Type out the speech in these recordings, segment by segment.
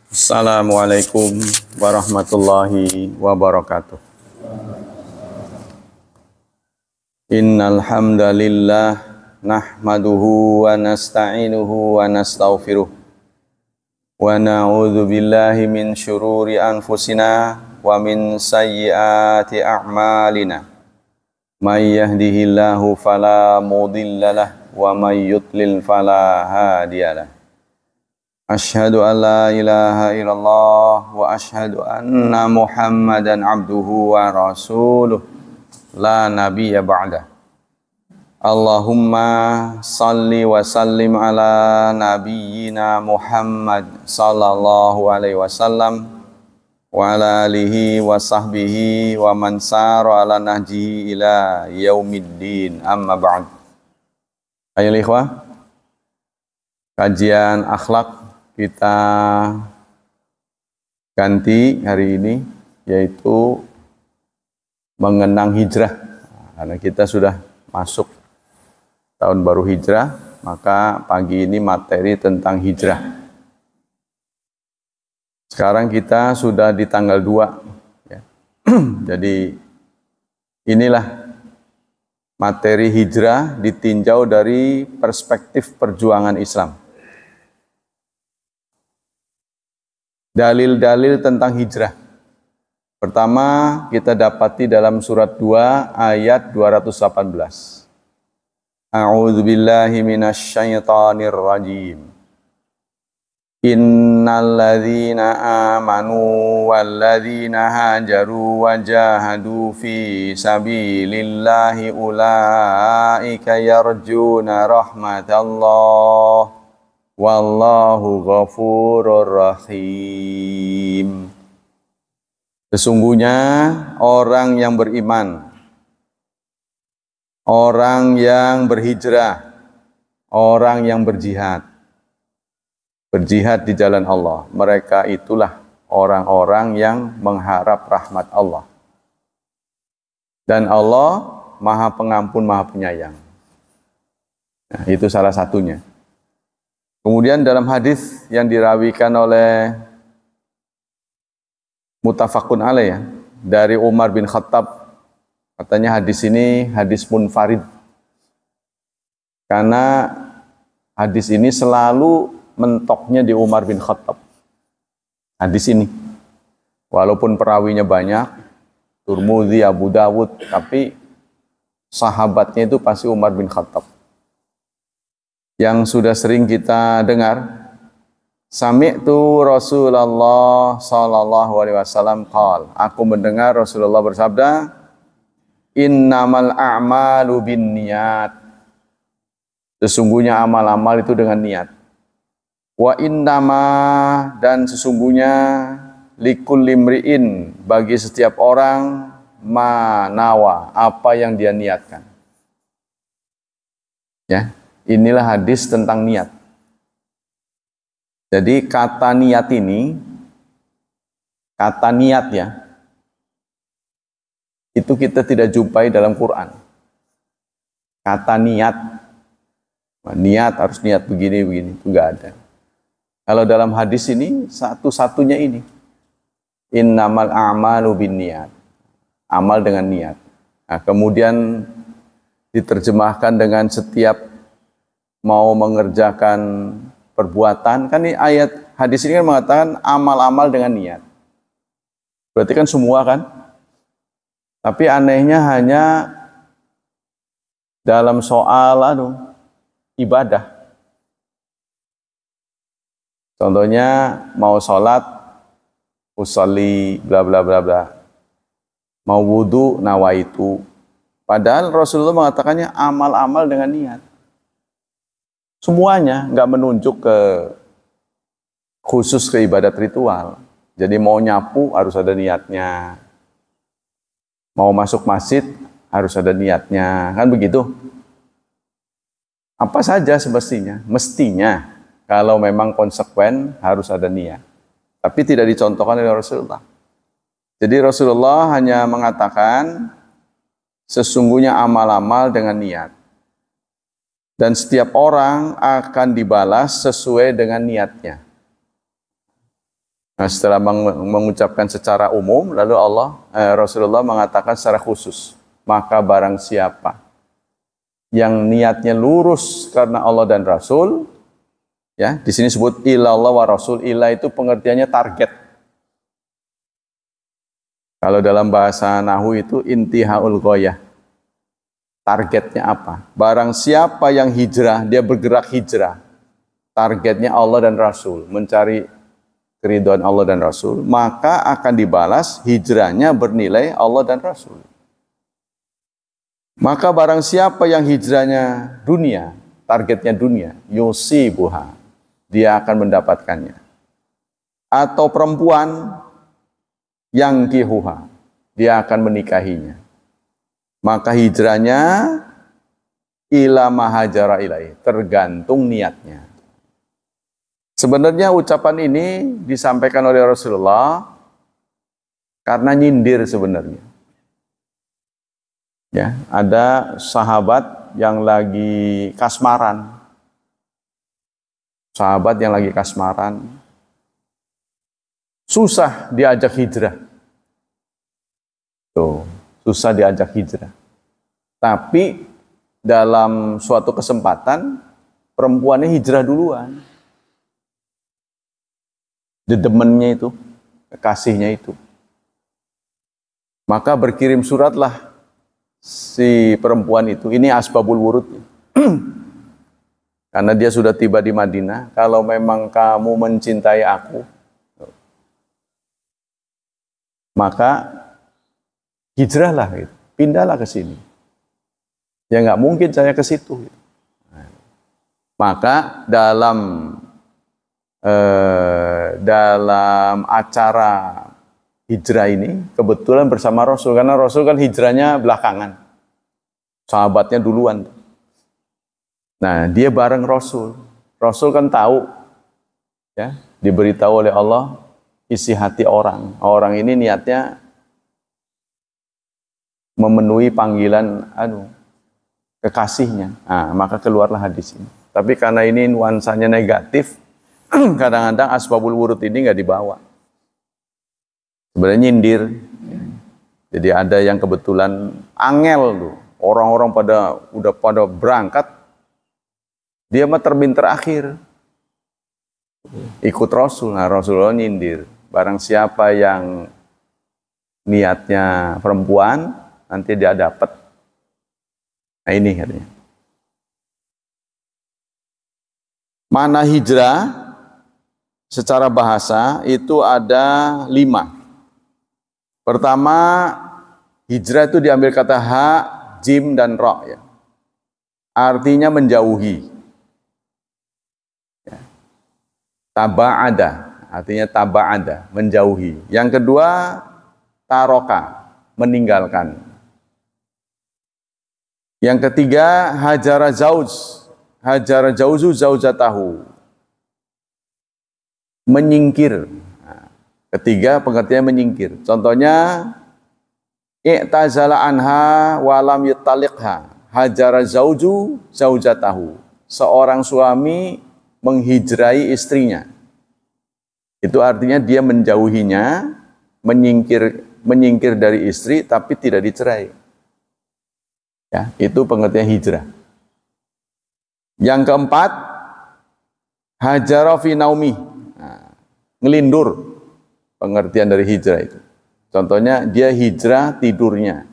Assalamualaikum warahmatullahi wabarakatuh. Innal hamdalillah nahmaduhu wa nasta'inuhu wa nastaghfiruh wa na'udzu billahi min syururi anfusina wa min sayyiati a'malina. May yahdihillahu fala mudhillalah wa may yudlil fala hadiyalah. Asyhadu an la ilaha illallah wa asyhadu anna Muhammadan abduhu wa rasuluh la nabiyya ba'da. Allahumma salli wa sallim ala nabiyyina Muhammad sallallahu alaihi wasallam wa ala alihi wa sahbihi wa man sara ala nahjihi ila yaumiddin, amma ba'd. Ayo ikhwah, kajian akhlak kita ganti hari ini, yaitu mengenang hijrah. Karena kita sudah masuk tahun baru hijrah, maka pagi ini materi tentang hijrah. Sekarang kita sudah di tanggal 2 ya. Jadi inilah materi hijrah ditinjau dari perspektif perjuangan Islam. Dalil-dalil tentang hijrah. Pertama, kita dapati dalam surat 2 ayat 218. A'udzu billahi minasyaitonir rajim. Innal ladzina amanu wal ladzina hajaru wa jahadu fi sabilillahi ulaika yarjuna rahmatallah. Wallahu ghafurur rahim. Sesungguhnya orang yang beriman, orang yang berhijrah, orang yang berjihad di jalan Allah, mereka itulah orang-orang yang mengharap rahmat Allah. Dan Allah Maha Pengampun, Maha Penyayang. Nah, itu salah satunya. Kemudian dalam hadis yang dirawikan oleh muttafaqun alaih ya, dari Umar bin Khattab, katanya hadis ini hadis munfarid. Karena hadis ini selalu mentoknya di Umar bin Khattab. Hadis ini, walaupun perawinya banyak, Tirmidzi, Abu Dawud, tapi sahabatnya itu pasti Umar bin Khattab. Yang sudah sering kita dengar, sami'tu Rasulullah sallallahu alaihi wasallam qala, aku mendengar Rasulullah bersabda, innamal a'malu binniyat, sesungguhnya amal-amal itu dengan niat. Wa innama, dan sesungguhnya likulli imri'in, bagi setiap orang, manawa, apa yang dia niatkan. Ya. Inilah hadis tentang niat. Jadi kata niat ini, kata niat ya, itu kita tidak jumpai dalam Quran. Kata niat, niat harus niat begini, itu enggak ada. Kalau dalam hadis ini, satu-satunya ini, innamal a'malu binniyat, amal dengan niat. Nah, kemudian diterjemahkan dengan setiap mau mengerjakan perbuatan, kan ini ayat hadis ini kan mengatakan amal-amal dengan niat. Berarti kan semua kan? Tapi anehnya hanya dalam soal ibadah. Contohnya mau sholat, usolli bla bla bla bla. Mau wudu, nawaitu. Padahal Rasulullah mengatakannya amal-amal dengan niat. Semuanya, nggak menunjuk ke khusus ke ibadat ritual. Jadi mau nyapu harus ada niatnya. Mau masuk masjid harus ada niatnya. Kan begitu? Apa saja semestinya? Mestinya, kalau memang konsekuen harus ada niat. Tapi tidak dicontohkan oleh Rasulullah. Jadi Rasulullah hanya mengatakan sesungguhnya amal-amal dengan niat. Dan setiap orang akan dibalas sesuai dengan niatnya. Nah, setelah mengucapkan secara umum, lalu Rasulullah mengatakan secara khusus, maka barang siapa yang niatnya lurus karena Allah dan Rasul, ya, di sini sebut ilallah wa Rasul. Ilah itu pengertiannya target. Kalau dalam bahasa Nahwu itu intihaul ghoyah. Targetnya apa? Barang siapa yang hijrah, dia bergerak hijrah. Targetnya Allah dan Rasul, mencari keridhaan Allah dan Rasul, maka akan dibalas hijrahnya bernilai Allah dan Rasul. Maka barang siapa yang hijrahnya dunia, targetnya dunia, yusibuha, dia akan mendapatkannya. Atau perempuan yang kihuha, dia akan menikahinya. Maka hijrahnya ila mahajara ilaih, tergantung niatnya. Sebenarnya ucapan ini disampaikan oleh Rasulullah karena nyindir sebenarnya. Ya, ada sahabat yang lagi kasmaran. Sahabat yang lagi kasmaran. Susah diajak hijrah. Tuh. Susah diajak hijrah. Tapi dalam suatu kesempatan perempuannya hijrah duluan. Dedemennya itu, kekasihnya itu. Maka berkirim suratlah si perempuan itu. Ini asbabul wurud. Karena dia sudah tiba di Madinah. Kalau memang kamu mencintai aku, maka hijrahlah, gitu. Pindahlah ke sini. Ya nggak mungkin saya ke situ. Gitu. Maka dalam acara hijrah ini kebetulan bersama Rasul, karena Rasul kan hijrahnya belakangan, sahabatnya duluan. Nah, dia bareng Rasul. Rasul kan tahu, ya, diberitahu oleh Allah isi hati orang. Orang ini niatnya memenuhi panggilan kekasihnya. Nah, maka keluarlah hadis ini. Tapi karena ini nuansanya negatif, kadang-kadang asbabul wurud ini nggak dibawa. Sebenarnya nyindir. Jadi ada yang kebetulan angel tuh. Orang-orang udah pada berangkat, dia mah terbin terakhir. Ikut Rasul. Nah, Rasulullah nyindir. Barang siapa yang niatnya perempuan, nanti dia dapat. Nah, ini katanya. Mana hijrah secara bahasa itu ada 5. Pertama, hijrah itu diambil kata ha, jim, dan ro, ya. Artinya menjauhi. Ya. Taba'ada, artinya taba'ada, menjauhi. Yang kedua, taroka, meninggalkan. Yang ketiga, hajara jauzu zaujatahu, menyingkir. Nah, ketiga pengertiannya menyingkir. Contohnya, i'tazala anha walam yutalliqha, hajara zauju zaujatahu. Seorang suami menghijrai istrinya. Itu artinya dia menjauhinya, menyingkir dari istri tapi tidak dicerai. Ya, itu pengertian hijrah. Yang keempat, hajara fi naumi, ngelindur, pengertian dari hijrah itu. Contohnya dia hijrah tidurnya.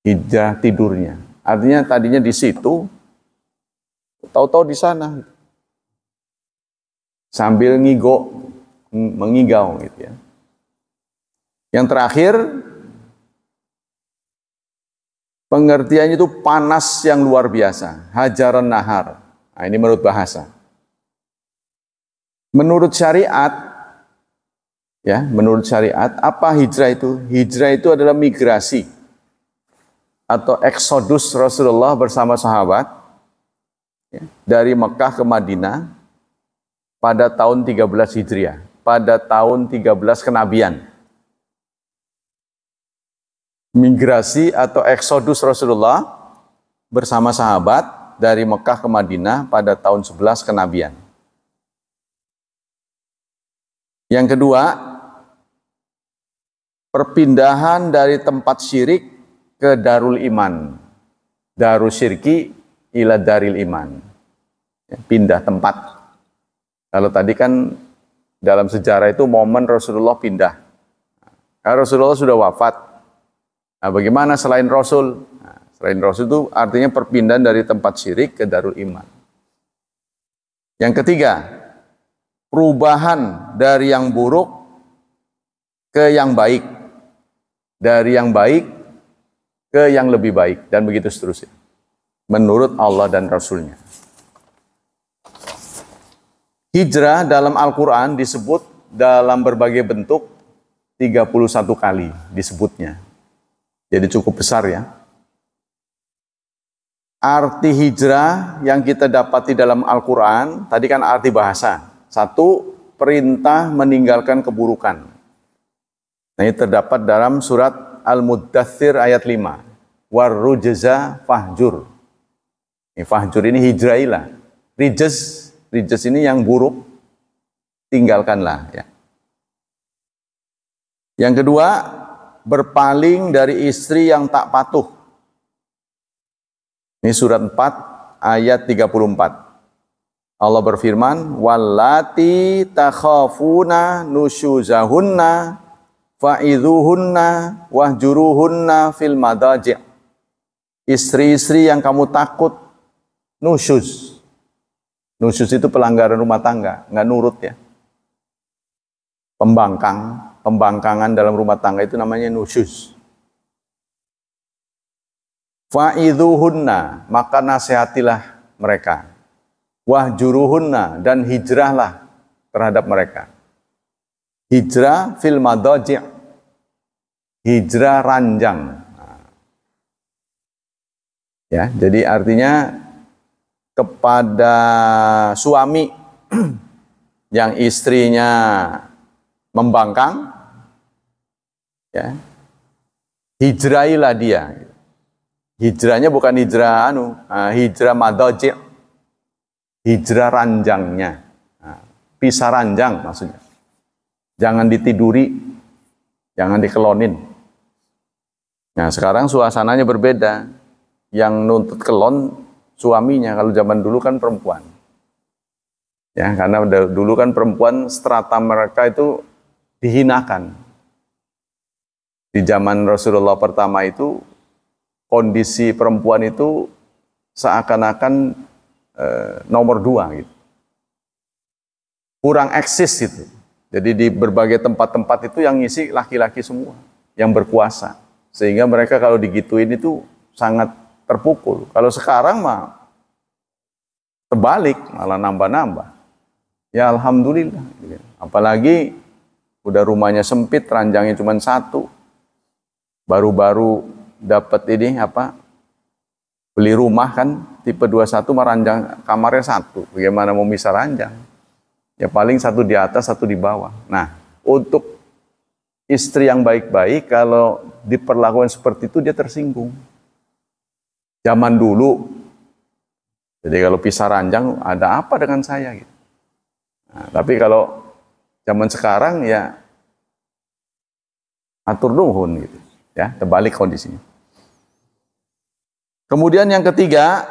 Hijrah tidurnya. Artinya tadinya di situ, tahu-tahu di sana. Sambil mengigau gitu ya. Yang terakhir, pengertiannya itu panas yang luar biasa. Hajaran nahar. Nah, ini menurut bahasa. Menurut syariat, ya, menurut syariat, apa hijrah itu? Hijrah itu adalah migrasi atau eksodus Rasulullah bersama sahabat, ya, dari Mekah ke Madinah pada tahun 13 Hijriah, pada tahun 13 kenabian. Migrasi atau eksodus Rasulullah bersama sahabat dari Mekah ke Madinah pada tahun 11 kenabian. Yang kedua, perpindahan dari tempat syirik ke Darul Iman. Darul Syirki ila Daril Iman. Pindah tempat. Kalau tadi kan dalam sejarah itu momen Rasulullah pindah. Karena Rasulullah sudah wafat. Nah, bagaimana selain Rasul? Nah, selain Rasul itu artinya perpindahan dari tempat syirik ke Darul Iman. Yang ketiga, perubahan dari yang buruk ke yang baik. Dari yang baik ke yang lebih baik. Dan begitu seterusnya. Menurut Allah dan Rasulnya. Hijrah dalam Al-Quran disebut dalam berbagai bentuk 31 kali disebutnya. Jadi cukup besar ya. Arti hijrah yang kita dapati dalam Al-Quran, tadi kan arti bahasa. Satu, perintah meninggalkan keburukan. Nah, ini terdapat dalam surat Al-Muddathir ayat 5. Warrujza fahjur. Fahjur ini hijrailah. Rijz ini yang buruk, tinggalkanlah. Ya. Yang kedua, berpaling dari istri yang tak patuh. Ini surat 4 ayat 34. Allah berfirman, wallati takhafuna nusyuzahunna fa'idhuhunna wahjuruhunna fil madaji'. Istri-istri yang kamu takut nusyuz. Nusyuz itu pelanggaran rumah tangga, nggak nurut ya. Pembangkangan dalam rumah tangga itu namanya nusyuz. Fa'idhuhunna, maka nasihatilah mereka. Wahjuruhunna, dan hijrahlah terhadap mereka. Hijrah fil madaji', hijrah ranjang. Ya, jadi artinya kepada suami yang istrinya membangkang, ya, hijrailah dia. Hijrahnya bukan hijrah hijrah madaji', hijrah ranjangnya. Pisah ranjang maksudnya. Jangan ditiduri, jangan dikelonin. Nah, sekarang suasananya berbeda. Yang nuntut kelon suaminya, kalau zaman dulu kan perempuan. Ya, karena dulu kan perempuan strata mereka itu dihinakan. Di zaman Rasulullah pertama itu kondisi perempuan itu seakan-akan nomor 2 gitu. Kurang eksis gitu. Jadi di berbagai tempat-tempat itu yang ngisi laki-laki semua, yang berkuasa. Sehingga mereka kalau digituin itu sangat terpukul. Kalau sekarang mah terbalik, malah nambah-nambah. Ya alhamdulillah. Apalagi udah rumahnya sempit, ranjangnya cuma 1. Baru-baru dapat ini beli rumah kan tipe 21 mah ranjang kamarnya 1. Bagaimana mau bisa ranjang? Ya paling 1 di atas, 1 di bawah. Nah, untuk istri yang baik-baik kalau diperlakukan seperti itu dia tersinggung. Zaman dulu, jadi kalau pisah ranjang ada apa dengan saya gitu. Nah, tapi kalau zaman sekarang ya atur nuhun gitu, ya terbalik kondisinya. Kemudian yang ketiga,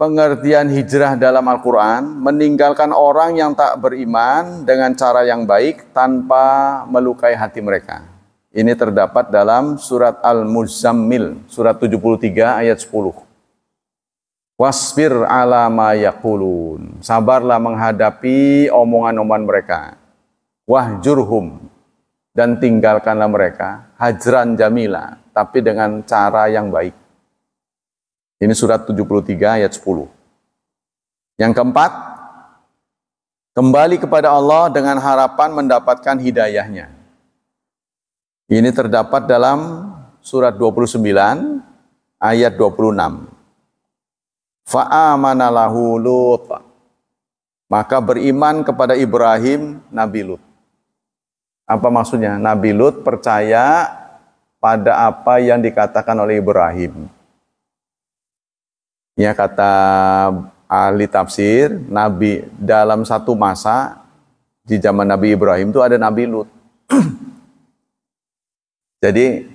pengertian hijrah dalam Al-Quran, meninggalkan orang yang tak beriman dengan cara yang baik tanpa melukai hati mereka. Ini terdapat dalam surat Al-Muzammil, surat 73 ayat 10. Wasbir ala ma yaqulun. Sabarlah menghadapi omongan-omongan mereka. Wahjurhum. Dan tinggalkanlah mereka. Hajran jamila. Tapi dengan cara yang baik. Ini surat 73 ayat 10. Yang keempat, kembali kepada Allah dengan harapan mendapatkan hidayahnya. Ini terdapat dalam surat 29 ayat 26. Fa'amana lahu Lut. Maka beriman kepada Ibrahim Nabi Lut. Apa maksudnya? Nabi Lut percaya pada apa yang dikatakan oleh Ibrahim. Ya, kata ahli tafsir, Nabi dalam satu masa di zaman Nabi Ibrahim itu ada Nabi Lut. Jadi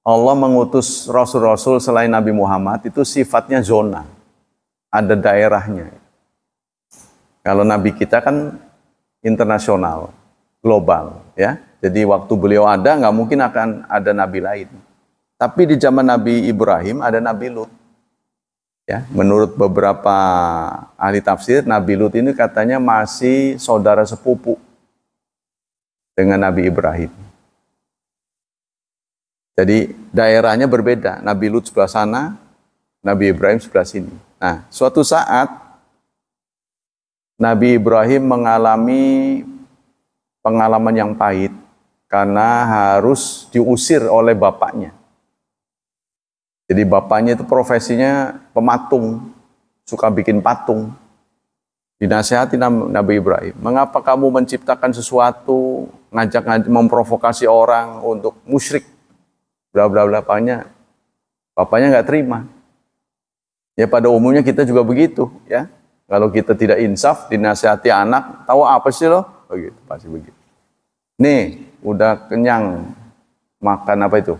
Allah mengutus rasul-rasul selain Nabi Muhammad itu sifatnya zona, ada daerahnya. Kalau Nabi kita kan internasional, global, ya. Jadi waktu beliau ada, nggak mungkin akan ada Nabi lain. Tapi di zaman Nabi Ibrahim ada Nabi Lut. Ya, menurut beberapa ahli tafsir, Nabi Lut ini katanya masih saudara sepupu dengan Nabi Ibrahim. Jadi daerahnya berbeda. Nabi Lut sebelah sana, Nabi Ibrahim sebelah sini. Nah, suatu saat Nabi Ibrahim mengalami pengalaman yang pahit karena harus diusir oleh bapaknya. Jadi bapaknya itu profesinya pematung, suka bikin patung. Dinasihati Nabi Ibrahim, mengapa kamu menciptakan sesuatu, ngajak memprovokasi orang untuk musyrik, bla bla bla. Bapaknya nggak terima. Ya pada umumnya kita juga begitu, ya. Kalau kita tidak insaf, dinasihati anak, tahu apa sih lo? Begitu, pasti begitu. Nih, udah kenyang, makan apa itu?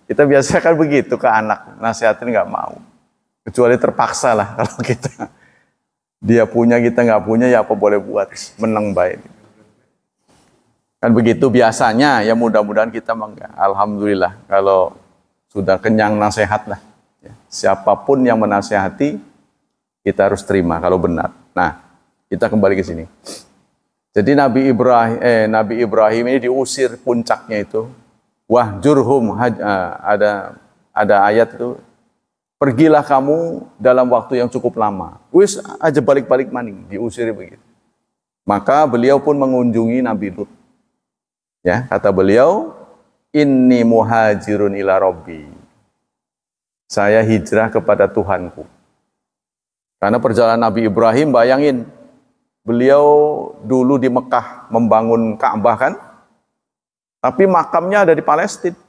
Kita biasa kan begitu ke anak, nasihatin nggak mau, kecuali terpaksa lah. Kalau kita dia punya kita nggak punya, ya apa boleh buat, menang baik. Kan begitu biasanya, ya mudah-mudahan kita enggak. Alhamdulillah kalau sudah kenyang nasihat lah. Ya, siapapun yang menasihati kita harus terima kalau benar. Nah, kita kembali ke sini. Jadi Nabi Ibrahim ini diusir puncaknya itu. Wahjurhum, ada ayat itu. Pergilah kamu dalam waktu yang cukup lama. Wis aja balik-balik maning, diusir begitu. Maka beliau pun mengunjungi Nabi Lut. Ya, kata beliau, inni muhajirun ila rabbi. Saya hijrah kepada Tuhanku. Karena perjalanan Nabi Ibrahim, bayangin, beliau dulu di Mekah membangun Ka'bah kan, tapi makamnya ada di Palestina.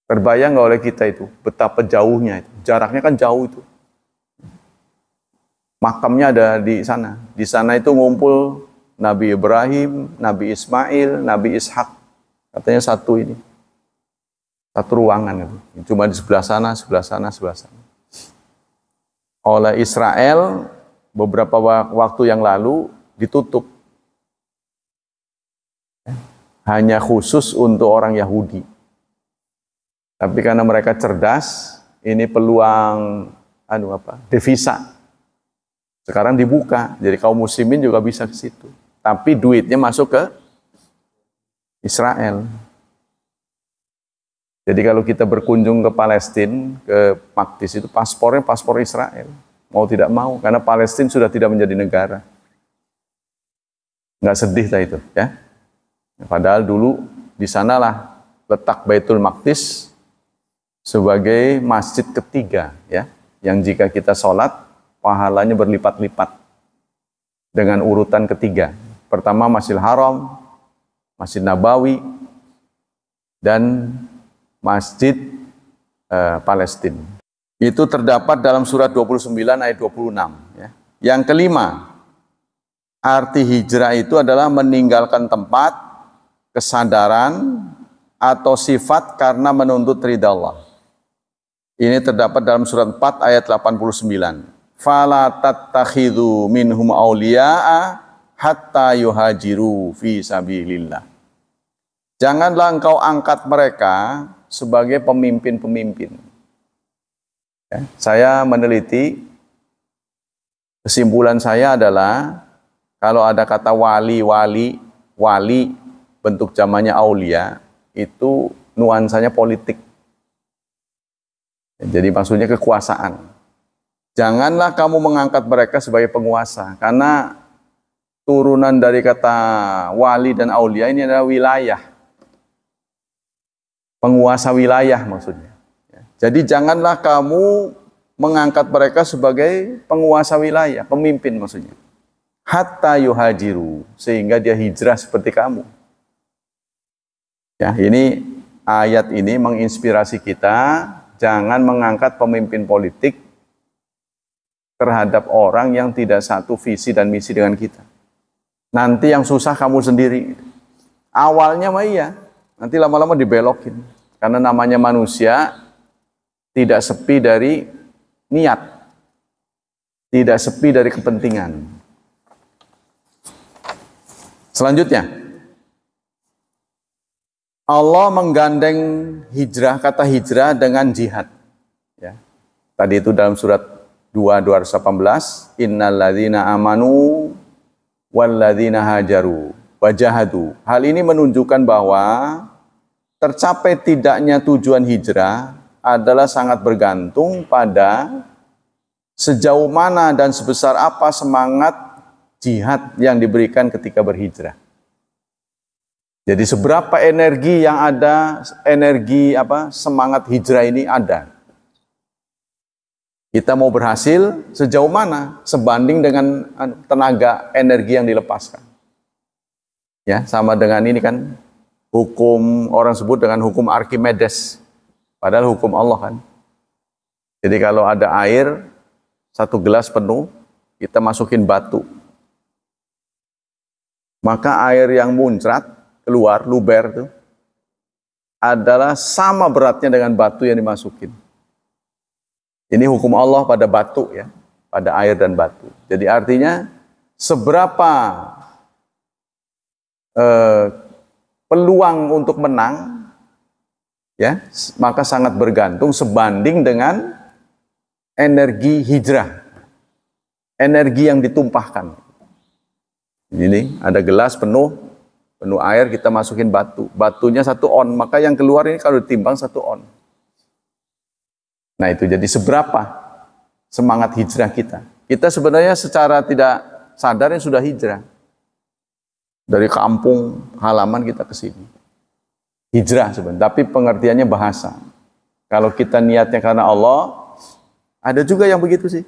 Terbayang nggak oleh kita itu betapa jauhnya itu, jaraknya kan jauh itu. Makamnya ada di sana. Di sana itu ngumpul Nabi Ibrahim, Nabi Ismail, Nabi Ishak. Katanya satu ini, satu ruangan itu. Cuma di sebelah sana, sebelah sana, sebelah sana. Oleh Israel beberapa waktu yang lalu ditutup. Hanya khusus untuk orang Yahudi. Tapi karena mereka cerdas, ini peluang devisa. Sekarang dibuka, jadi kaum muslimin juga bisa ke situ. Tapi duitnya masuk ke Israel. Jadi kalau kita berkunjung ke Palestina, ke Makdis itu paspornya paspor Israel. Mau tidak mau, karena Palestina sudah tidak menjadi negara. Nggak sedih lah itu, ya. Padahal dulu di sanalah letak Baitul Maqdis sebagai masjid ketiga, ya, yang jika kita sholat pahalanya berlipat-lipat dengan urutan ketiga. Pertama Masjidil Haram, Masjid Nabawi, dan Masjid Palestina. Itu terdapat dalam surat 29 ayat 26. Ya. Yang kelima, arti hijrah itu adalah meninggalkan tempat, kesadaran, atau sifat karena menuntut ridha Allah. Ini terdapat dalam surat 4 ayat 89. Fala tattakhidhu minhum awliya'a hatta yuhajiru fi sabilillah. Janganlah engkau angkat mereka sebagai pemimpin-pemimpin. Ya, saya meneliti, kesimpulan saya adalah kalau ada kata wali bentuk jamannya aulia, itu nuansanya politik. Jadi maksudnya kekuasaan. Janganlah kamu mengangkat mereka sebagai penguasa, karena turunan dari kata wali dan aulia ini adalah wilayah. Penguasa wilayah maksudnya. Jadi janganlah kamu mengangkat mereka sebagai penguasa wilayah, pemimpin maksudnya. Hatta yuhajiru, sehingga dia hijrah seperti kamu. Ya, ini ayat ini menginspirasi kita jangan mengangkat pemimpin politik terhadap orang yang tidak satu visi dan misi dengan kita. Nanti yang susah kamu sendiri. Awalnya mah iya, nanti lama-lama dibelokin. Karena namanya manusia tidak sepi dari niat, tidak sepi dari kepentingan. Selanjutnya, Allah menggandeng hijrah, kata hijrah dengan jihad. Ya. Tadi itu dalam surat 2:218, innalladzina amanu walladzina hajaru wajahadu. Hal ini menunjukkan bahwa tercapai tidaknya tujuan hijrah adalah sangat bergantung pada sejauh mana dan sebesar apa semangat jihad yang diberikan ketika berhijrah. Jadi seberapa energi yang ada, semangat hijrah ini ada. Kita mau berhasil sejauh mana sebanding dengan tenaga energi yang dilepaskan. Ya, sama dengan ini kan hukum orang sebut dengan hukum Archimedes. Padahal hukum Allah kan. Jadi kalau ada air 1 gelas penuh, kita masukin batu. Maka air yang muncrat keluar luber itu adalah sama beratnya dengan batu yang dimasukin. Ini hukum Allah pada batu ya, pada air dan batu. Jadi artinya seberapa peluang untuk menang ya, maka sangat bergantung sebanding dengan energi hijrah. Energi yang ditumpahkan. Ini ada gelas penuh air, kita masukin batu. Batunya 1 on, maka yang keluar ini kalau ditimbang 1 on. Nah itu jadi seberapa semangat hijrah kita. Kita sebenarnya secara tidak sadar sudah hijrah. Dari kampung halaman kita ke sini. Hijrah sebenarnya, tapi pengertiannya bahasa. Kalau kita niatnya karena Allah, ada juga yang begitu sih.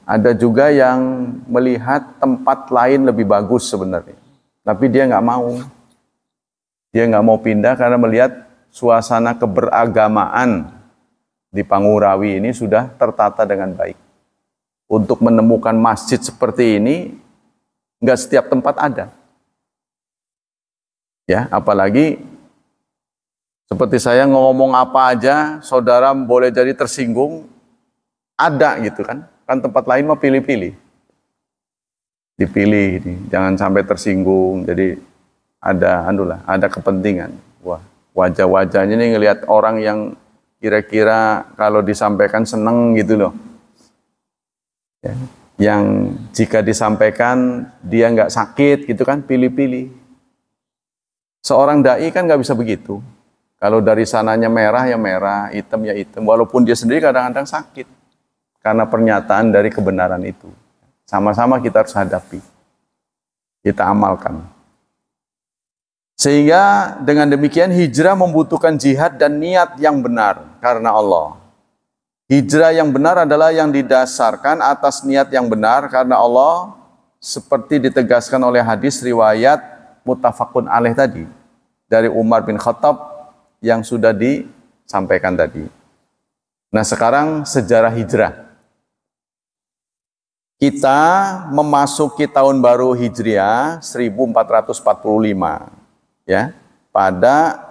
Ada juga yang melihat tempat lain lebih bagus sebenarnya. Tapi dia nggak mau. Dia nggak mau pindah karena melihat suasana keberagamaan di Pangurawi ini sudah tertata dengan baik. Untuk menemukan masjid seperti ini, nggak setiap tempat ada. Ya, apalagi seperti saya ngomong apa aja, saudara boleh jadi tersinggung, ada gitu kan. Kan tempat lain mah pilih-pilih. Dipilih, jangan sampai tersinggung. Jadi ada kepentingan. Wah, wajah-wajahnya nih ngelihat orang yang kira-kira kalau disampaikan seneng gitu loh. Ya. Yang jika disampaikan dia nggak sakit gitu kan, pilih-pilih. Seorang dai kan nggak bisa begitu. Kalau dari sananya merah ya merah, hitam ya hitam. Walaupun dia sendiri kadang-kadang sakit karena pernyataan dari kebenaran itu. Sama-sama kita harus hadapi. Kita amalkan. Sehingga dengan demikian hijrah membutuhkan jihad dan niat yang benar karena Allah. Hijrah yang benar adalah yang didasarkan atas niat yang benar karena Allah, seperti ditegaskan oleh hadis riwayat muttafaqun alaih tadi dari Umar bin Khattab yang sudah disampaikan tadi. Nah, sekarang sejarah hijrah. Kita memasuki tahun baru Hijriah 1445. Ya, pada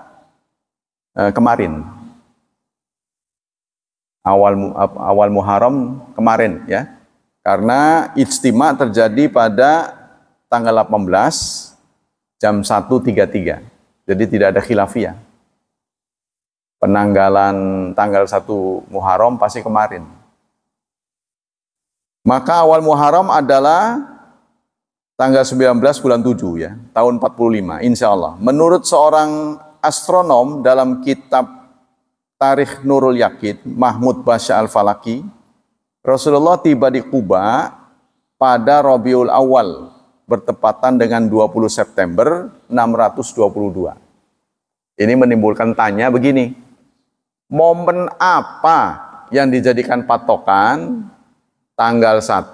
kemarin awal Muharram kemarin ya, karena ijtima terjadi pada tanggal 18 jam 1.33, jadi tidak ada khilafiyah. Penanggalan tanggal 1 Muharram pasti kemarin. Maka awal Muharram adalah tanggal 19 bulan 7 ya, tahun 45 insya Allah. Menurut seorang astronom dalam kitab Tarikh Nurul Yaqin, Mahmud Basya Al-Falaki, Rasulullah tiba di Kuba pada Rabiul Awal, bertepatan dengan 20 September 622. Ini menimbulkan tanya begini, momen apa yang dijadikan patokan tanggal 1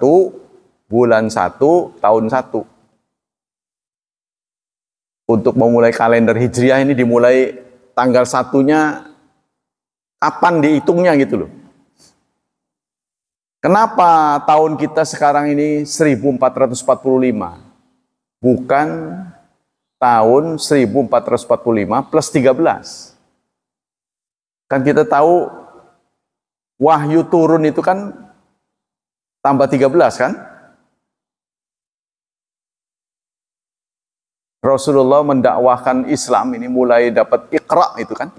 bulan 1 tahun 1. untuk memulai kalender Hijriah ini dimulai tanggal 1-nya kapan dihitungnya gitu loh. Kenapa tahun kita sekarang ini 1445 bukan tahun 1445 plus 13? Kan kita tahu wahyu turun itu kan tambah 13 kan? Rasulullah mendakwahkan Islam ini mulai dapat Iqra itu kan,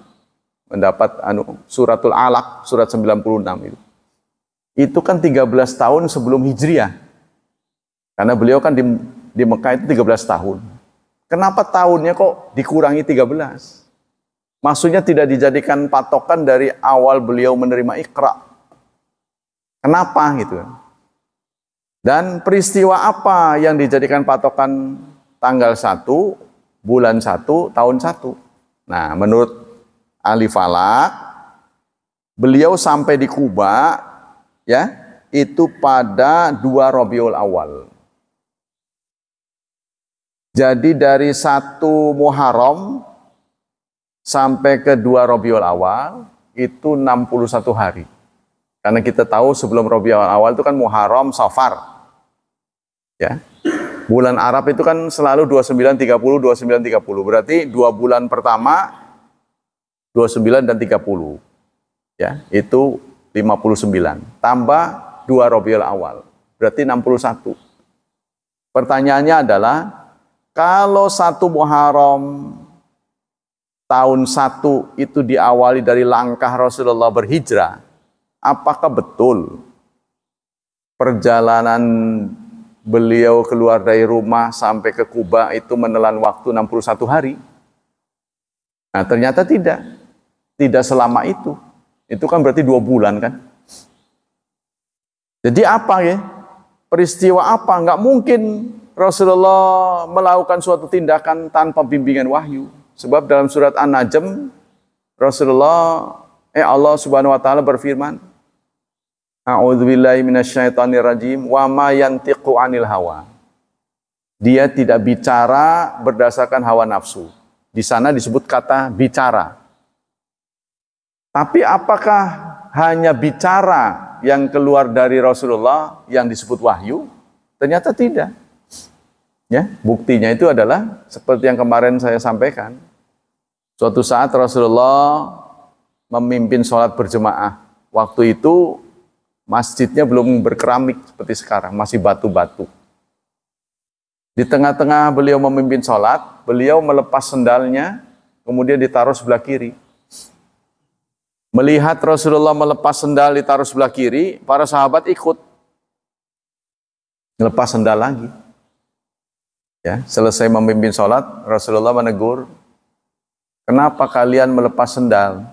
mendapat suratul Alaq, surat 96 itu. Itu kan 13 tahun sebelum Hijriah. Karena beliau kan di Mekah itu 13 tahun. Kenapa tahunnya kok dikurangi 13? Maksudnya tidak dijadikan patokan dari awal beliau menerima Iqra. Kenapa gitu? Dan peristiwa apa yang dijadikan patokan tanggal 1, bulan 1, tahun 1. Nah, menurut ahli falak, beliau sampai di Kuba, ya, itu pada 2 Rabiul Awal. Jadi dari 1 Muharram sampai ke 2 Rabiul Awal, itu 61 hari. Karena kita tahu sebelum Rabiul Awal itu kan Muharram, Safar. Ya. Bulan Arab itu kan selalu 29, 30, 29, 30. Berarti 2 bulan pertama 29 dan 30. Ya, itu 59. Tambah 2 Rabiul Awal. Berarti 61. Pertanyaannya adalah, kalau 1 Muharram tahun 1 itu diawali dari langkah Rasulullah berhijrah, apakah betul perjalanan beliau keluar dari rumah sampai ke Kuba itu menelan waktu 61 hari? Nah, ternyata tidak. Tidak selama itu. Itu kan berarti 2 bulan kan? Jadi apa ya? Peristiwa apa? Nggak mungkin Rasulullah melakukan suatu tindakan tanpa bimbingan wahyu. Sebab dalam surat An-Najm, Allah Subhanahu wa taala berfirman, A'udzubillahi minasyaitonirrajim wa ma yantiqu 'anil hawa. Dia tidak bicara berdasarkan hawa nafsu. Di sana disebut kata bicara. Tapi apakah hanya bicara yang keluar dari Rasulullah yang disebut wahyu? Ternyata tidak. Ya, buktinya itu adalah seperti yang kemarin saya sampaikan. Suatu saat Rasulullah memimpin sholat berjemaah. Waktu itu masjidnya belum berkeramik seperti sekarang, masih batu-batu. Di tengah-tengah beliau memimpin sholat, beliau melepas sendalnya, kemudian ditaruh sebelah kiri. Melihat Rasulullah melepas sendal ditaruh sebelah kiri, para sahabat ikut. Melepas sendal lagi. Ya, selesai memimpin sholat, Rasulullah menegur, kenapa kalian melepas sendal?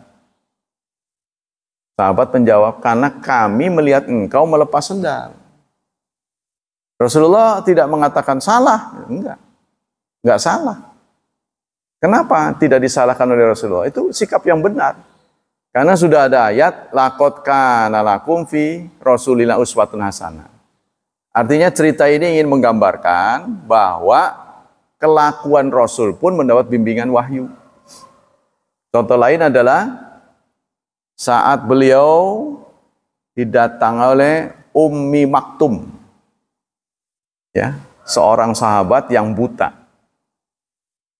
Sahabat menjawab, karena kami melihat engkau melepas sendal. Rasulullah tidak mengatakan salah. Enggak salah. Kenapa tidak disalahkan oleh Rasulullah? Itu sikap yang benar. Karena sudah ada ayat, laqad kana lakum fi Rasulillah uswatun hasanah. Artinya cerita ini ingin menggambarkan bahwa kelakuan Rasul pun mendapat bimbingan wahyu. Contoh lain adalah saat beliau didatangi oleh Ummi Maktum, ya, seorang sahabat yang buta.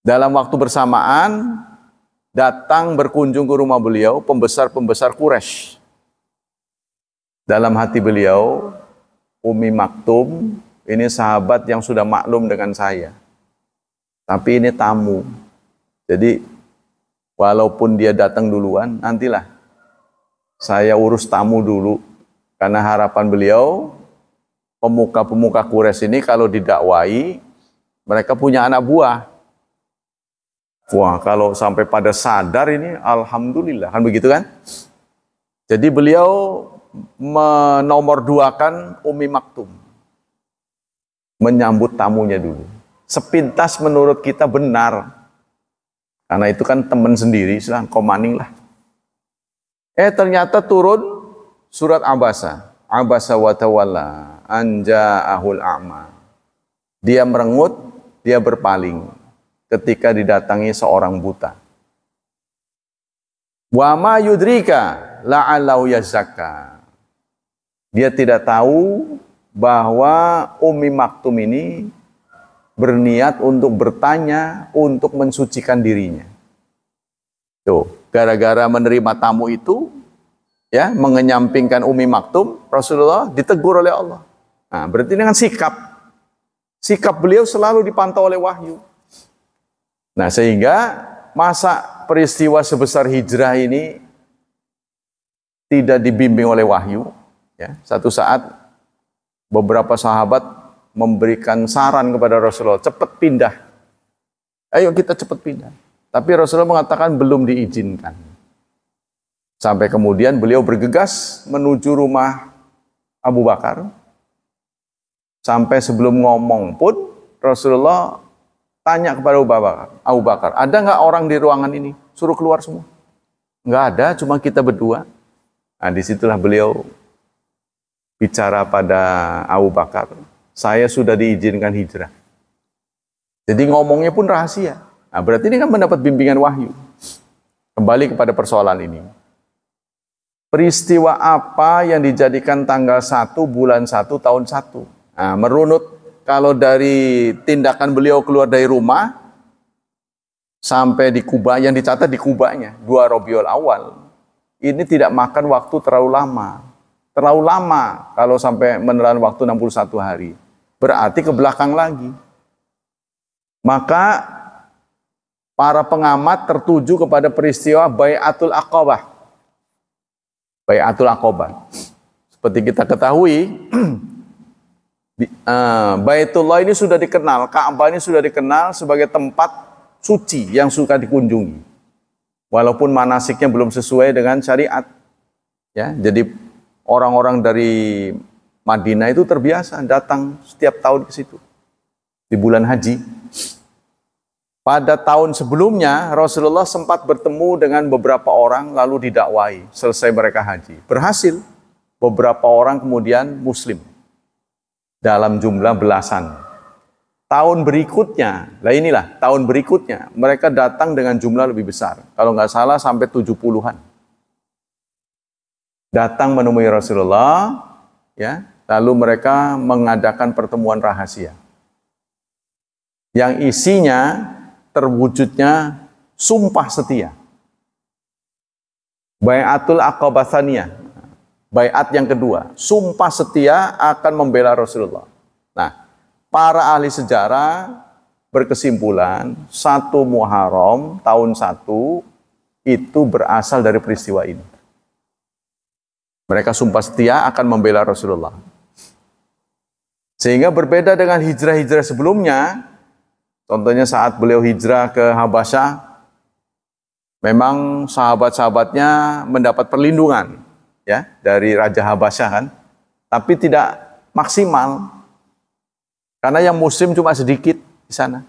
Dalam waktu bersamaan datang berkunjung ke rumah beliau pembesar-pembesar Quraisy. Dalam hati beliau, Ummi Maktum ini sahabat yang sudah maklum dengan saya, tapi ini tamu. Jadi walaupun dia datang duluan, nantilah saya urus tamu dulu. Karena harapan beliau, pemuka-pemuka Quraisy ini kalau didakwai, mereka punya anak buah. Wah, kalau sampai pada sadar ini, alhamdulillah, kan begitu kan? Jadi beliau menomorduakan Ummi Maktum, menyambut tamunya dulu. Sepintas menurut kita benar, karena itu kan teman sendiri, silahkan komaning lah. Ternyata turun surat Abasa. Abasa wa tawalla an ja'ahul a'ma. Dia merengut, dia berpaling ketika didatangi seorang buta. Wa ma yudrika la'allahu yazakka. Dia tidak tahu bahwa Ummi Maktum ini berniat untuk bertanya, untuk mensucikan dirinya. Tuh, gara-gara menerima tamu itu, ya, mengenyampingkan Ummi Maktum, Rasulullah ditegur oleh Allah. Nah, berarti dengan sikap beliau selalu dipantau oleh wahyu. Nah, sehingga masa peristiwa sebesar hijrah ini tidak dibimbing oleh wahyu. Ya, satu saat beberapa sahabat memberikan saran kepada Rasulullah, cepat pindah. Ayo kita cepat pindah. Tapi Rasulullah mengatakan belum diizinkan. Sampai kemudian beliau bergegas menuju rumah Abu Bakar. Sampai sebelum ngomong pun Rasulullah tanya kepada Abu Bakar, ada nggak orang di ruangan ini? Suruh keluar semua. Nggak ada, cuma kita berdua. Nah, disitulah beliau bicara pada Abu Bakar, saya sudah diizinkan hijrah. Jadi ngomongnya pun rahasia. Nah, berarti ini kan mendapat bimbingan wahyu. Kembali kepada persoalan ini. Peristiwa apa yang dijadikan tanggal 1 bulan 1 tahun 1? Nah, merunut kalau dari tindakan beliau keluar dari rumah sampai di Kuba, yang dicatat di Kubanya 2 Rabiul Awal, ini tidak makan waktu terlalu lama. Terlalu lama kalau sampai menelan waktu 61 hari. Berarti ke belakang lagi. Maka para pengamat tertuju kepada peristiwa Bai'atul Aqabah. Bai'atul Aqabah. Seperti kita ketahui, Baitullah ini sudah dikenal, Ka'bah ini sudah dikenal sebagai tempat suci yang suka dikunjungi. Walaupun manasiknya belum sesuai dengan syariat. Ya, jadi orang-orang dari Madinah itu terbiasa datang setiap tahun ke situ di bulan haji. Pada tahun sebelumnya Rasulullah sempat bertemu dengan beberapa orang lalu didakwai, selesai mereka haji. Berhasil, beberapa orang kemudian muslim dalam jumlah belasan. Tahun berikutnya, tahun berikutnya mereka datang dengan jumlah lebih besar. Kalau nggak salah sampai 70-an. Datang menemui Rasulullah, ya, lalu mereka mengadakan pertemuan rahasia. Yang isinya terwujudnya sumpah setia. Bai'atul Aqabah Tsaniyah. Bai'at yang kedua, sumpah setia akan membela Rasulullah. Nah, para ahli sejarah berkesimpulan 1 Muharram tahun 1 itu berasal dari peristiwa ini. Mereka sumpah setia akan membela Rasulullah. Sehingga berbeda dengan hijrah-hijrah sebelumnya, contohnya saat beliau hijrah ke Habasyah, memang sahabat-sahabatnya mendapat perlindungan, ya, dari Raja Habasyah kan, tapi tidak maksimal karena yang muslim cuma sedikit di sana.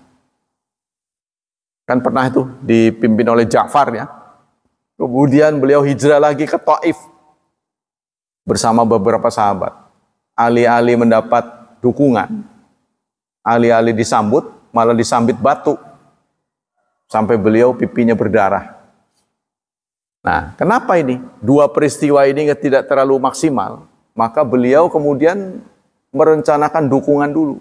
Kan pernah itu dipimpin oleh Ja'far, ya. Kemudian beliau hijrah lagi ke Taif bersama beberapa sahabat. Alih-alih mendapat dukungan, alih-alih disambut, malah disambit batu sampai beliau pipinya berdarah. Nah, kenapa ini? 2 peristiwa ini tidak terlalu maksimal, maka beliau kemudian merencanakan dukungan dulu.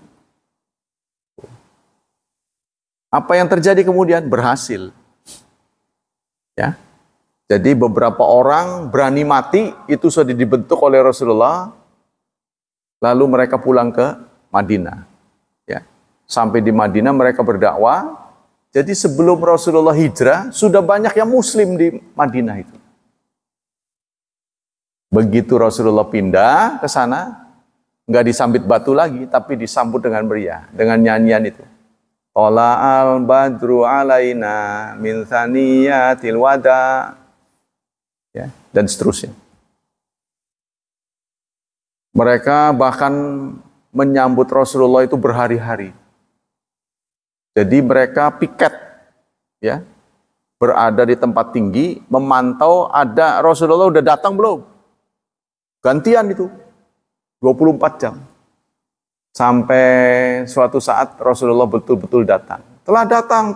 Apa yang terjadi kemudian? Berhasil. Ya. Jadi beberapa orang berani mati, itu sudah dibentuk oleh Rasulullah, lalu mereka pulang ke Madinah. Ya. Sampai di Madinah mereka berdakwah. Jadi sebelum Rasulullah hijrah, sudah banyak yang muslim di Madinah itu. Begitu Rasulullah pindah ke sana, nggak disambit batu lagi, tapi disambut dengan meriah, dengan nyanyian itu. Tala'al badru alaina min thaniyatil wada. Ya, dan seterusnya. Mereka bahkan menyambut Rasulullah itu berhari-hari. Jadi mereka piket, ya, berada di tempat tinggi, memantau ada Rasulullah udah datang belum. Gantian itu, 24 jam. Sampai suatu saat Rasulullah betul-betul datang. telah datang,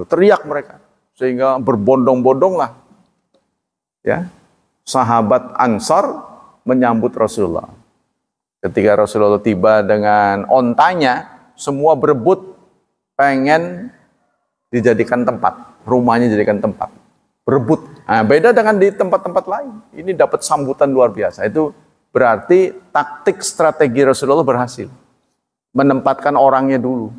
teriak mereka. Sehingga berbondong-bondong lah, ya, sahabat Ansar menyambut Rasulullah. Ketika Rasulullah tiba dengan ontanya, semua berebut pengen dijadikan tempat, rumahnya dijadikan tempat, berebut. Nah, beda dengan di tempat-tempat lain. Ini dapat sambutan luar biasa. Itu berarti taktik strategi Rasulullah berhasil. Menempatkan orangnya dulu.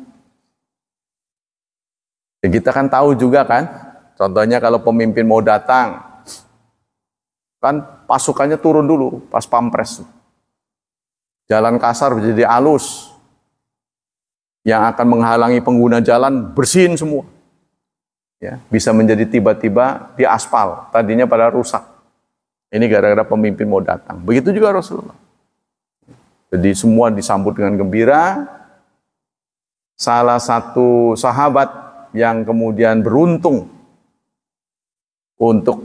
Ya, kita kan tahu juga kan, contohnya kalau pemimpin mau datang, kan pasukannya turun dulu pas pampres. Jalan kasar menjadi halus. Yang akan menghalangi pengguna jalan bersihin semua. Ya, bisa menjadi tiba-tiba di aspal, tadinya pada rusak. Ini gara-gara pemimpin mau datang. Begitu juga Rasulullah. Jadi semua disambut dengan gembira. Salah satu sahabat yang kemudian beruntung untuk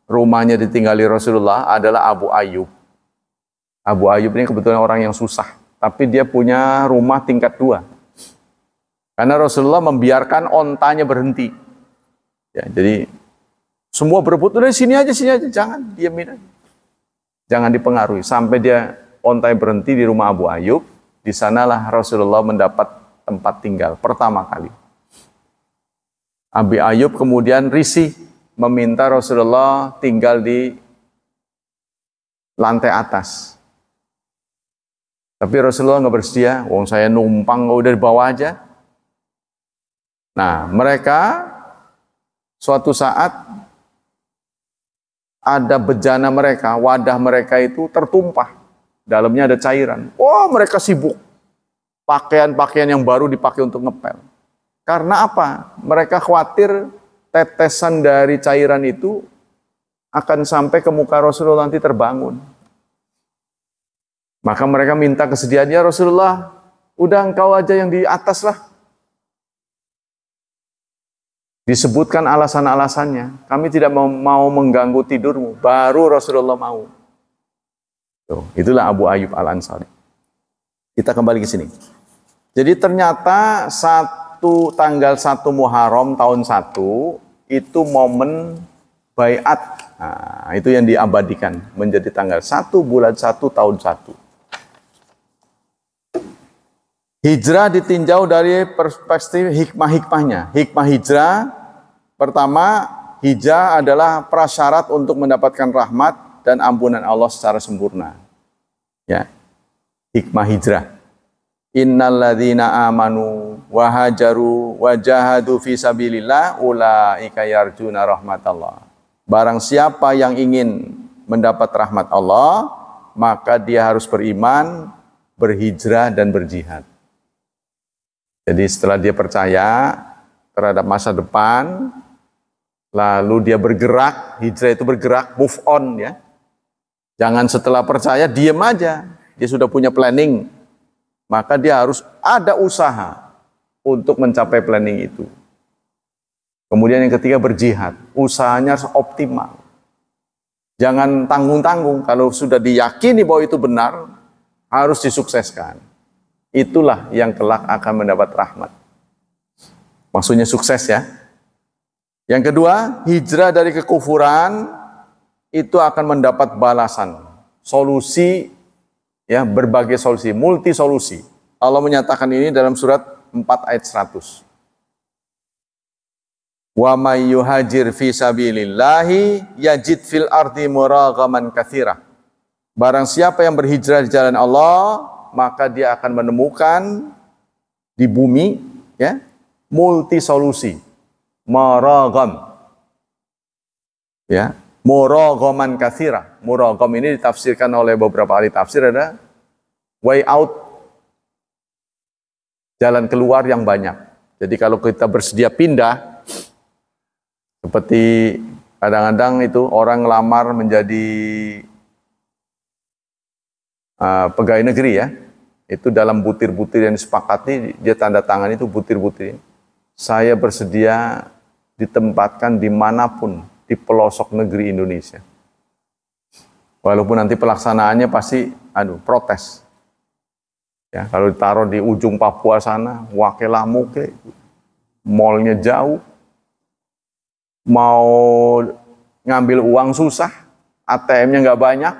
rumahnya ditinggali Rasulullah adalah Abu Ayyub. Abu Ayyub ini kebetulan orang yang susah, tapi dia punya rumah tingkat 2. Karena Rasulullah membiarkan ontanya berhenti. Ya, jadi semua berebut, udah sini aja, jangan diamin aja. Jangan dipengaruhi sampai dia ontanya berhenti di rumah Abu Ayyub. Di sanalah Rasulullah mendapat tempat tinggal pertama kali. Abu Ayyub kemudian risih meminta Rasulullah tinggal di lantai atas. Tapi Rasulullah nggak bersedia, wong saya numpang udah di bawah aja. Nah, mereka suatu saat ada bejana mereka, wadah mereka itu tertumpah. Dalamnya ada cairan. Oh, mereka sibuk. Pakaian-pakaian yang baru dipakai untuk ngepel. Karena apa? Mereka khawatir tetesan dari cairan itu akan sampai ke muka Rasulullah nanti terbangun. Maka mereka minta kesediaannya, Rasulullah, udah engkau aja yang di atas lah. Disebutkan alasan-alasannya. Kami tidak mau mengganggu tidurmu. Baru Rasulullah mau. Tuh, itulah Abu Ayyub Al-Ansari. Kita kembali ke sini. Jadi ternyata tanggal 1 Muharram tahun 1 itu momen baiat. Nah, itu yang diabadikan menjadi tanggal 1 bulan 1 tahun 1. Hijrah ditinjau dari perspektif hikmah-hikmahnya. Hikmah hijrah, pertama, hijrah adalah prasyarat untuk mendapatkan rahmat dan ampunan Allah secara sempurna. Ya. Hikmah hijrah. Innalladzina amanu wa hajaru wa jahadu fi sabilillah ulaika yarjuna rahmatallah. Barang siapa yang ingin mendapat rahmat Allah, maka dia harus beriman, berhijrah dan berjihad. Jadi setelah dia percaya terhadap masa depan, lalu dia bergerak, hijrah itu bergerak, move on ya. Jangan setelah percaya diam aja, dia sudah punya planning, maka dia harus ada usaha untuk mencapai planning itu. Kemudian yang ketiga berjihad, usahanya harus optimal. Jangan tanggung-tanggung, kalau sudah diyakini bahwa itu benar, harus disukseskan. Itulah yang kelak akan mendapat rahmat. Maksudnya sukses ya. Yang kedua, hijrah dari kekufuran itu akan mendapat balasan. Solusi, ya, berbagai solusi, multi solusi. Allah menyatakan ini dalam surat 4 ayat 100. Wa may yuhajir fi sabilillahi yajid fil ardi muragaman katsira. Barang siapa yang berhijrah di jalan Allah, maka dia akan menemukan di bumi ya multi solusi. Muragam. Ya, muragaman katsira. Muragam ini ditafsirkan oleh beberapa ahli tafsir ada way out, jalan keluar yang banyak. Jadi kalau kita bersedia pindah, seperti kadang-kadang itu orang ngelamar menjadi pegawai negeri ya, itu dalam butir-butir yang disepakati, dia tanda tangan itu butir-butir. Saya bersedia ditempatkan dimanapun di pelosok negeri Indonesia. Walaupun nanti pelaksanaannya pasti, protes. Ya, kalau ditaruh di ujung Papua sana, wakelamu ke, mallnya jauh, mau ngambil uang susah, ATM-nya nggak banyak.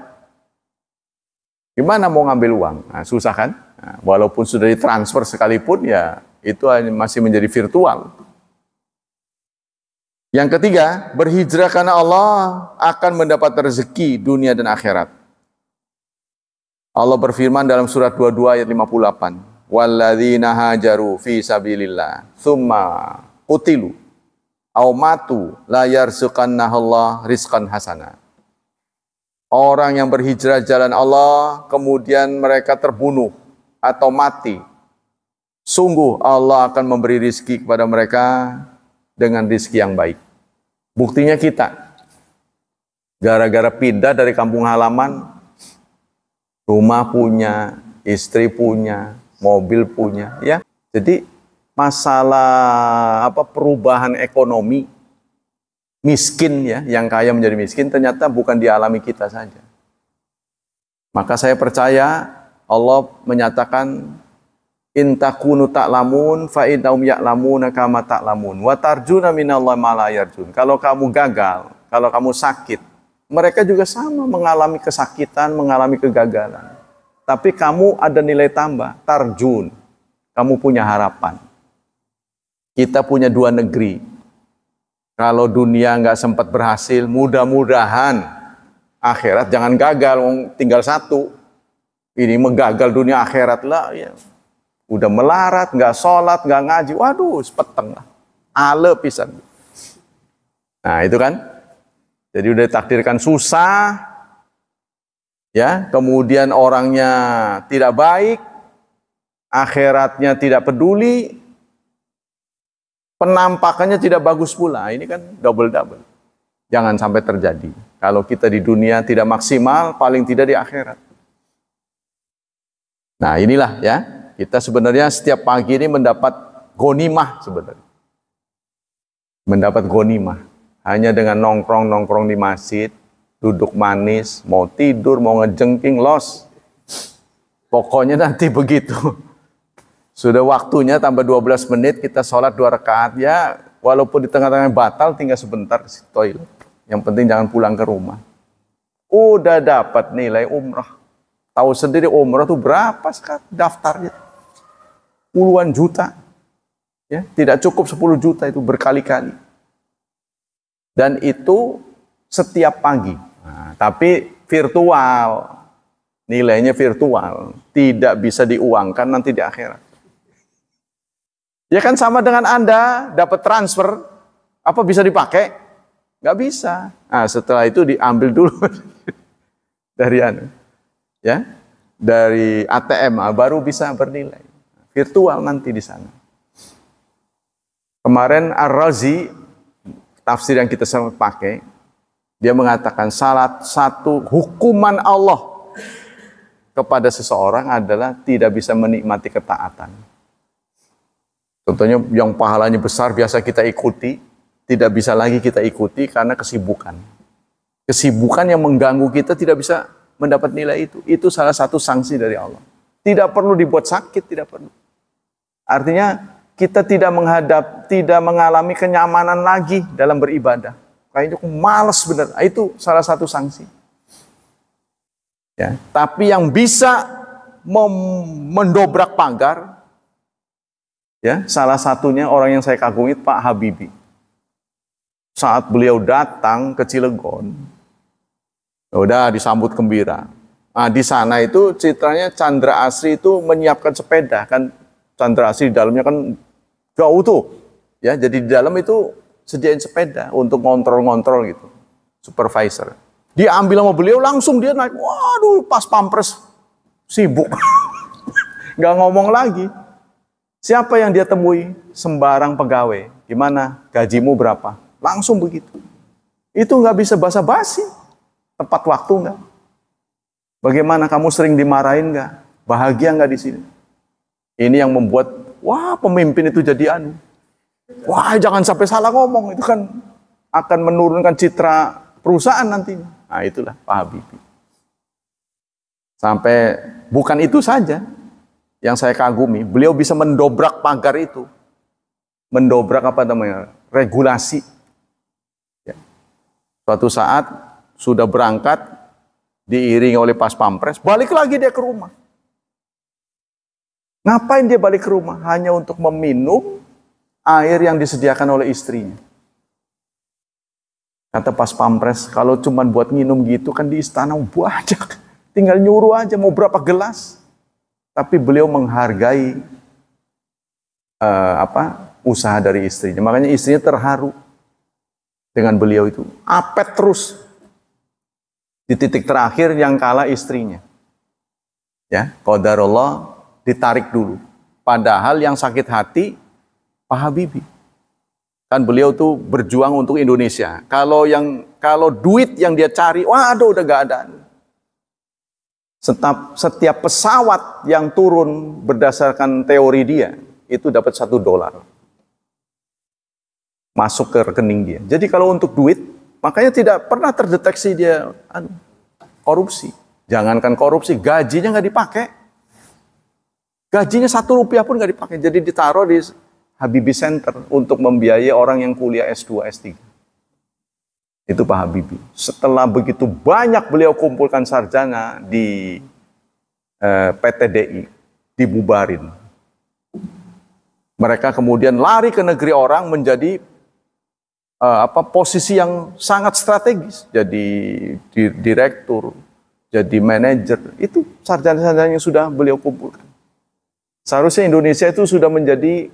Gimana mau ngambil uang? Nah, susah kan? Nah, walaupun sudah ditransfer sekalipun, ya itu masih menjadi virtual. Yang ketiga, berhijrah karena Allah akan mendapat rezeki dunia dan akhirat. Allah berfirman dalam surat 22 ayat 58, "Walladzina hajaru fi sabilillah, tsumma qutilu aw matu la yarzuqannahullah rizqan hasana." Orang yang berhijrah jalan Allah, kemudian mereka terbunuh atau mati, sungguh Allah akan memberi rizki kepada mereka dengan rizki yang baik. Buktinya kita, gara-gara pindah dari kampung halaman, rumah punya, istri punya, mobil punya, ya. Jadi masalah perubahan ekonomi, miskin ya, yang kaya menjadi miskin ternyata bukan dialami kita saja. Maka saya percaya Allah menyatakan in takunu ta'lamun fa innahum ya'lamuna kama ta'lamun wa tarjuna minallahi ma la yarjun. Kalau kamu gagal, kalau kamu sakit, mereka juga sama mengalami kesakitan, mengalami kegagalan. Tapi kamu ada nilai tambah, tarjun. Kamu punya harapan. Kita punya dua negeri. Kalau dunia nggak sempat berhasil, mudah-mudahan akhirat jangan gagal, tinggal satu. Ini menggagal dunia akhirat lah, ya. Udah melarat, nggak sholat, nggak ngaji, waduh, sepeteng lah. Ale pisan. Nah itu kan, jadi udah ditakdirkan susah, ya. Kemudian orangnya tidak baik, akhiratnya tidak peduli, penampakannya tidak bagus pula. Ini kan double-double. Jangan sampai terjadi. Kalau kita di dunia tidak maksimal, paling tidak di akhirat. Nah inilah ya, kita sebenarnya setiap pagi ini mendapat ghanimah sebenarnya. Mendapat ghanimah. Hanya dengan nongkrong-nongkrong di masjid, duduk manis, mau tidur, mau ngejengking, los. Pokoknya nanti begitu. Sudah waktunya tambah 12 menit kita sholat 2 rakaat ya, walaupun di tengah-tengah batal tinggal sebentar ke toilet. Yang penting jangan pulang ke rumah. Udah dapat nilai umrah. Tahu sendiri umrah itu berapa sekarang daftarnya? Puluhan juta. Ya, tidak cukup 10 juta itu berkali-kali. Dan itu setiap pagi. Nah, tapi virtual. Nilainya virtual. Tidak bisa diuangkan nanti di akhirat. Ya kan sama dengan Anda dapat transfer, apa bisa dipakai? Nggak bisa. Nah, setelah itu diambil dulu dari ya, dari ATM baru bisa bernilai. Virtual nanti di sana. Kemarin Ar-Razi, tafsir yang kita sama pakai, dia mengatakan salah satu hukuman Allah kepada seseorang adalah tidak bisa menikmati ketaatan. Contohnya yang pahalanya besar biasa kita ikuti, tidak bisa lagi kita ikuti karena kesibukan. Kesibukan yang mengganggu kita tidak bisa mendapat nilai itu. Itu salah satu sanksi dari Allah. Tidak perlu dibuat sakit, tidak perlu. Artinya kita tidak mengalami kenyamanan lagi dalam beribadah. Kayaknya malas benar. Itu salah satu sanksi. Ya, tapi yang bisa mendobrak pagar, ya, salah satunya orang yang saya kagumi Pak Habibie. Saat beliau datang ke Cilegon, udah disambut gembira. Nah, di sana itu citranya Chandra Asri itu menyiapkan sepeda kan. Chandra Asri di dalamnya kan jauh tuh. Ya, jadi di dalam itu sediain sepeda untuk ngontrol-ngontrol gitu. Supervisor. Dia ambil sama beliau langsung dia naik. Waduh, pas pampres sibuk. Nggak ngomong lagi. Siapa yang dia temui? Sembarang pegawai. Gimana? Gajimu berapa? Langsung begitu. Itu nggak bisa basa-basi. Tepat waktu nggak? Bagaimana kamu sering dimarahin nggak? Bahagia nggak di sini? Ini yang membuat, wah pemimpin itu jadi anu. Wah jangan sampai salah ngomong. Itu kan akan menurunkan citra perusahaan nantinya. Nah itulah Pak Habibie. Sampai bukan itu saja yang saya kagumi, beliau bisa mendobrak pagar itu. mendobrak apa namanya, regulasi. Ya. Suatu saat sudah berangkat, diiringi oleh pas pampres, balik lagi dia ke rumah. Ngapain dia balik ke rumah? Hanya untuk meminum air yang disediakan oleh istrinya. Kata pas pampres, kalau cuma buat minum gitu kan di istana banyak. Tinggal nyuruh aja mau berapa gelas. Tapi beliau menghargai usaha dari istrinya. Makanya istrinya terharu dengan beliau itu. Apet terus. Di titik terakhir yang kalah istrinya. Ya, qadarullah ditarik dulu. Padahal yang sakit hati Pak Habibie. Kan beliau tuh berjuang untuk Indonesia. Kalau duit yang dia cari, waduh udah gak ada. Setiap pesawat yang turun berdasarkan teori dia, itu dapat $1. Masuk ke rekening dia. Jadi kalau untuk duit, makanya tidak pernah terdeteksi dia korupsi. Jangankan korupsi, gajinya nggak dipakai. Gajinya ₹1 pun nggak dipakai. Jadi ditaruh di Habibie Center untuk membiayai orang yang kuliah S2, S3. Itu Pak Habibie. Setelah begitu banyak beliau kumpulkan sarjana di PTDI, dibubarin. Mereka kemudian lari ke negeri orang menjadi posisi yang sangat strategis. Jadi direktur, jadi manajer. Itu sarjana-sarjana yang sudah beliau kumpulkan. Seharusnya Indonesia itu sudah menjadi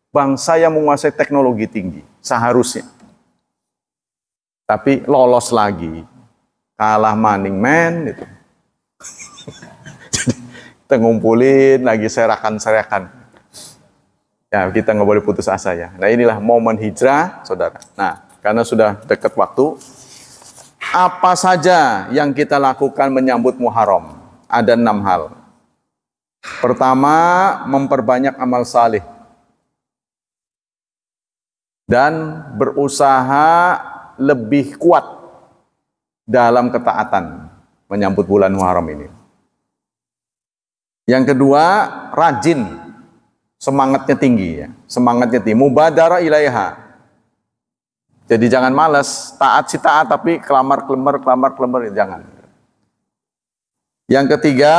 bangsa yang menguasai teknologi tinggi. Seharusnya. Tapi lolos lagi. Kalah Running Man. Gitu. Jadi kita ngumpulin lagi serakan-serakan. Ya, kita nggak boleh putus asa ya. Nah inilah momen hijrah, saudara. Nah, karena sudah dekat waktu, apa saja yang kita lakukan menyambut Muharram? Ada 6 hal. Pertama, memperbanyak amal salih. Dan berusaha lebih kuat dalam ketaatan menyambut bulan Muharram ini. Yang kedua, rajin. Semangatnya tinggi ya. Semangatnya tinggi. Mubadara ilaiha. Jadi jangan malas. Taat sih taat, tapi kelamar-kelemar, jangan. Yang ketiga,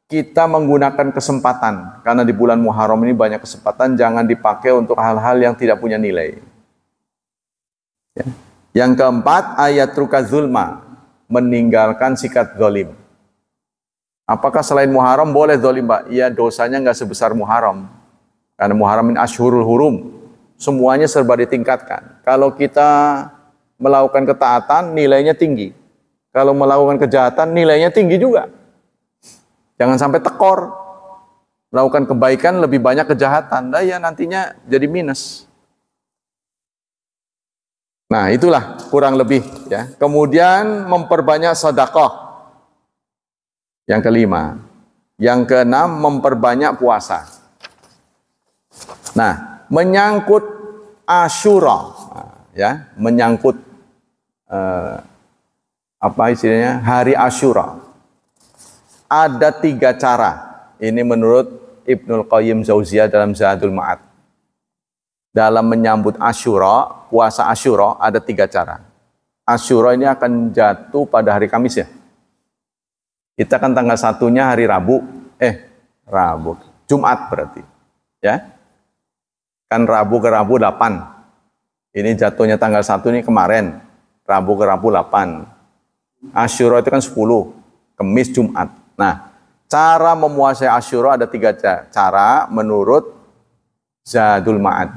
kita menggunakan kesempatan. Karena di bulan Muharram ini banyak kesempatan, jangan dipakai untuk hal-hal yang tidak punya nilai. Ya. Yang keempat, ayatruka zulma. Meninggalkan sikap zalim. Apakah selain Muharram boleh zalim, Pak? Ya, dosanya nggak sebesar Muharram. Karena Muharram ini Ashhurul Hurum. Semuanya serba ditingkatkan. Kalau kita melakukan ketaatan, nilainya tinggi. Kalau melakukan kejahatan, nilainya tinggi juga. Jangan sampai tekor. Melakukan kebaikan lebih banyak kejahatan. Nah, ya nantinya jadi minus. Nah, itulah kurang lebih ya. Kemudian memperbanyak sedekah. Yang kelima. Yang keenam, memperbanyak puasa. Nah, menyangkut Asyura, ya, menyangkut apa istilahnya, hari Asyura. Ada 3 cara. Ini menurut Ibnul Qayyim Jauziyah dalam Zadul Ma'ad. Dalam menyambut Asyura, puasa Asyura ada 3 cara. Asyura ini akan jatuh pada hari Kamis ya. Kita kan tanggal 1-nya hari Rabu. Jumat berarti. Ya. Kan Rabu ke Rabu 8. Ini jatuhnya tanggal 1 ini kemarin. Rabu ke Rabu 8. Asyura itu kan 10. Kamis, Jumat. Nah, cara memuasai Asyura ada 3 cara menurut Zadul Ma'ad.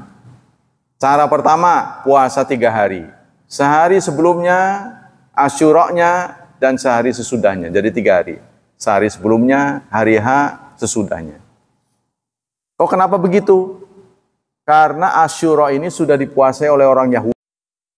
Cara pertama, puasa 3 hari. Sehari sebelumnya, Asyuranya, dan sehari sesudahnya. Jadi 3 hari. Sehari sebelumnya, hari H, sesudahnya. Kok kenapa begitu? Karena Asyura ini sudah dipuasai oleh orang Yahudi.